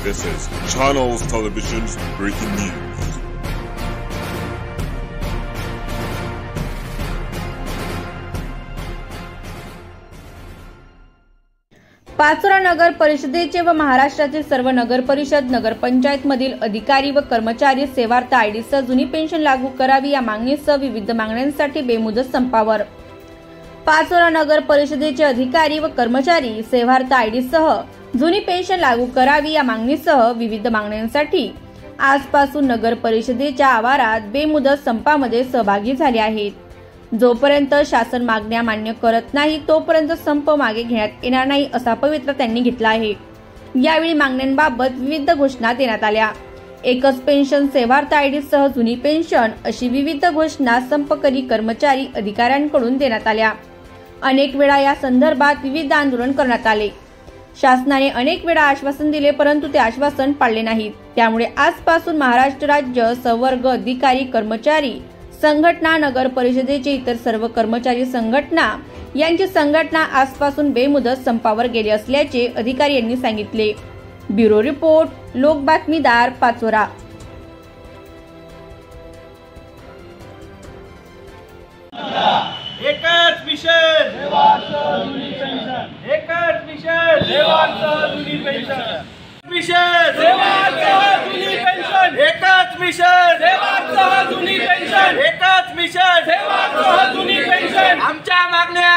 This is Channels Television's breaking news. Pachora नगर परिषदेचे व महाराष्ट्रातील सर्व नगर परिषद नगरपंचायत मधील अधिकारी व कर्मचारी सेवार्थ आयडीसह जुनी पेन्शन लागू करावी या मागणीसह विविध मागण्यांसाठी बेमुदत संपावर. पाचोरा नगर परिषदेचे अधिकारी व कर्मचारी सेवार्थ आयडीसह जुनी पेन्शन लागू करावी या मागणीसह विविध मागण्यांसाठी आजपासून नगर परिषदेच्या आवारात बेमुदत संपामध्ये सहभागी झाले आहेत. जोपर्यंत शासन मागण्या मान्य करत नाही तोपर्यंत संप मागे घेण्यात येणार नाही असा पवित्रा त्यांनी घेतला आहे. यावेळी मागण्यांबाबत विविध घोषणा देण्यात आल्या. एकच पेन्शन सेवार्थ आयडीसह जुनी पेन्शन अशी विविध घोषणा संपकरी कर्मचारी अधिकाऱ्यांकडून देण्यात आल्या. अनेक वेळा या संदर्भात विविध आंदोलन करण्यात आले. शासनाने अनेक वेळा आश्वासन दिले परंतु ते आश्वासन पाळले नाहीत. त्यामुळे आजपासून महाराष्ट्र राज्य संवर्ग अधिकारी कर्मचारी संघटना नगर परिषदेचे इतर सर्व कर्मचारी संघटना यांची संघटना आजपासून बेमुदत संपावर गेली असल्याचे अधिकारी यांनी सांगितले. ब्युरो रिपोर्ट, लोक बातमीदार, पाचोरा. एकच मिशन एकच मिशन मिशन एकच मिशन एकच मिशन आमच्या मागण्या